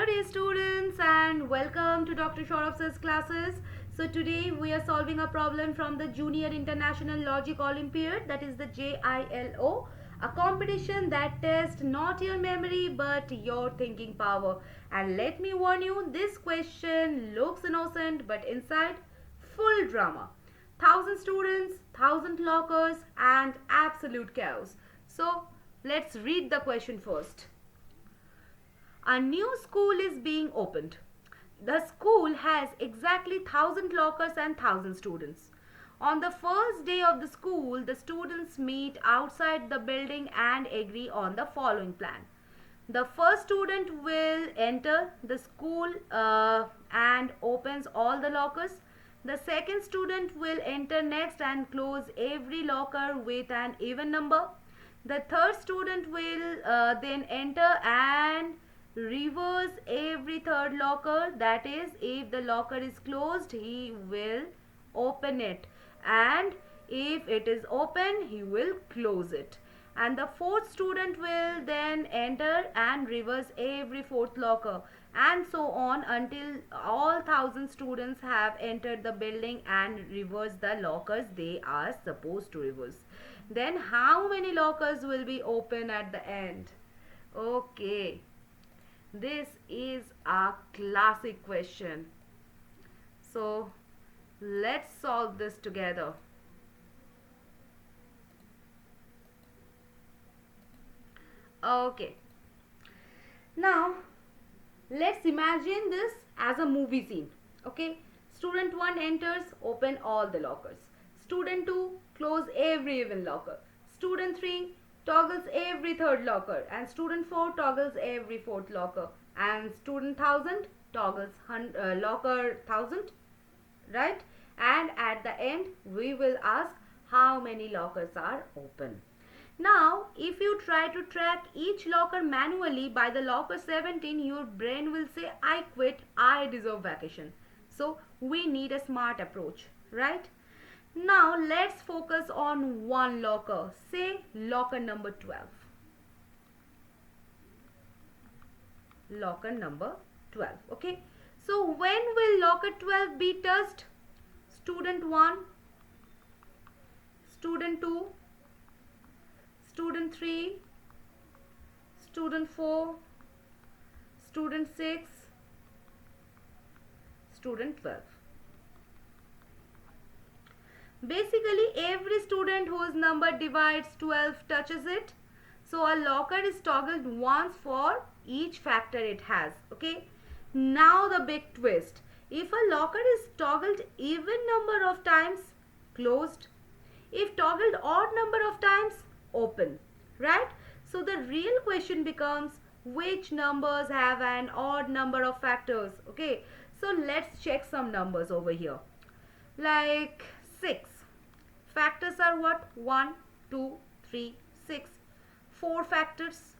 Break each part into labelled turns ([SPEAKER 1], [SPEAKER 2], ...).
[SPEAKER 1] dear students, and welcome to Dr. Sourav's classes. So today we are solving a problem from the Junior International Logic Olympiad, that is the JILO, a competition that tests not your memory but your thinking power. And let me warn you, this question looks innocent but inside full drama. 1,000 students, 1,000 lockers and absolute chaos. So let's read the question first. A new school is being opened. The school has exactly 1,000 lockers and 1,000 students. On the first day of the school, the students meet outside the building and agree on the following plan. The first student will enter the school and opens all the lockers. The second student will enter next and close every locker with an even number. The third student will then enter and reverse every third locker. That is, if the locker is closed, he will open it, and if it is open, he will close it. And the fourth student will then enter and reverse every fourth locker, and so on until all 1,000 students have entered the building and reversed the lockers they are supposed to reverse. Then how many lockers will be open at the end? Okay, this is a classic question. So let's solve this together. Okay. Now let's imagine this as a movie scene. Okay. Student 1 enters, open all the lockers. Student 2 close every even locker. Student 3 toggles every third locker, and student 4 toggles every fourth locker, and student 1,000 toggles locker 1,000, right? And at the end we will ask how many lockers are open. Now if you try to track each locker manually by the locker 17, your brain will say, I quit, I deserve vacation. So we need a smart approach, right? Now let's focus on one locker, say locker number 12. Locker number 12, okay? So when will locker 12 be touched? Student 1, student 2, student 3, student 4, student 6, student 12. Basically, every student whose number divides 12 touches it. So a locker is toggled once for each factor it has. Okay. Now the big twist. If a locker is toggled even number of times, closed. If toggled odd number of times, open. Right? So the real question becomes, which numbers have an odd number of factors? Okay. So let's check some numbers over here. Like 6. Factors are what? 1, 2, 3, 6. 4 factors,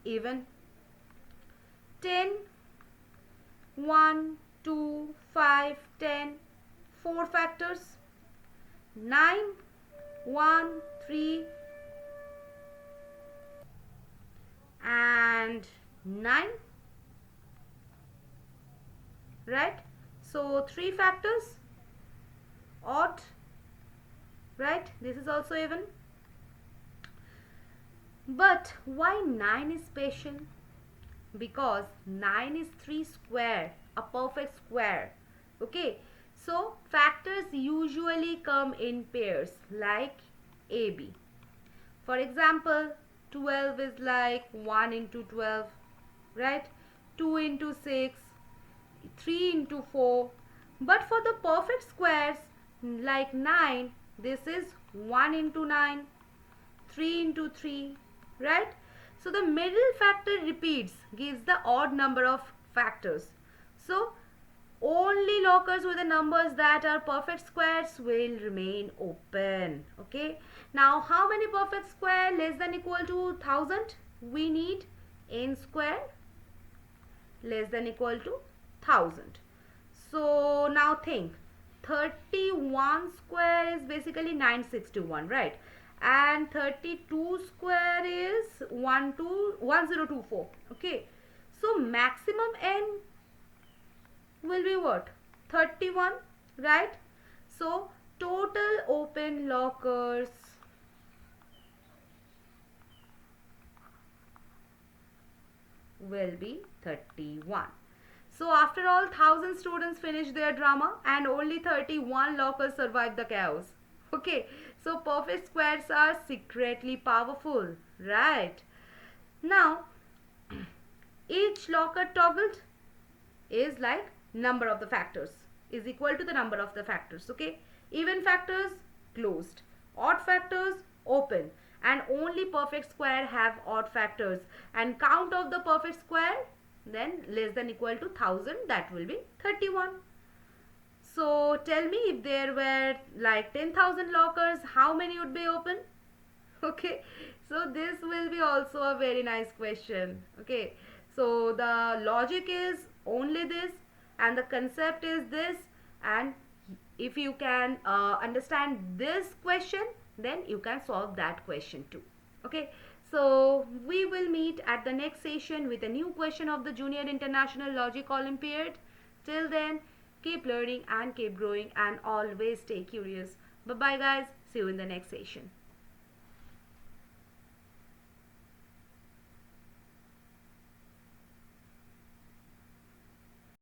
[SPEAKER 1] even. 10, 1, 2, 5, 10. 4 factors. 9, 1, 3, and 9. Right? So 3 factors, odd, right? This is also even. But why 9 is special? Because 9 is 3 square, a perfect square. Okay, so factors usually come in pairs like AB. For example, 12 is like 1 into 12, right? 2 into 6, 3 into 4. But for the perfect squares like 9, this is 1 into 9, 3 into 3, right? So the middle factor repeats, gives the odd number of factors. So only lockers with the numbers that are perfect squares will remain open. Okay. Now how many perfect square less than equal to 1,000? We need n square less than equal to 1,000. So now think, 31 square is basically 961, right? And 32 square is 1024. Okay, so maximum n will be what? 31, right? So total open lockers will be 31. So after all, 1,000 students finished their drama and only 31 lockers survived the chaos. Okay, so perfect squares are secretly powerful, right? Now, each locker toggled is like number of the factors is equal to the number of the factors. Okay, even factors closed, odd factors open, and only perfect square have odd factors, and count of the perfect square then less than equal to 1,000, that will be 31. So tell me, if there were like 10,000 lockers, how many would be open? Okay, so this will be also a very nice question. Okay, so the logic is only this and the concept is this, and if you can understand this question, then you can solve that question too. Okay, so we will meet at the next session with a new question of the Junior International Logic Olympiad. Till then, keep learning and keep growing and always stay curious. Bye bye guys, see you in the next session.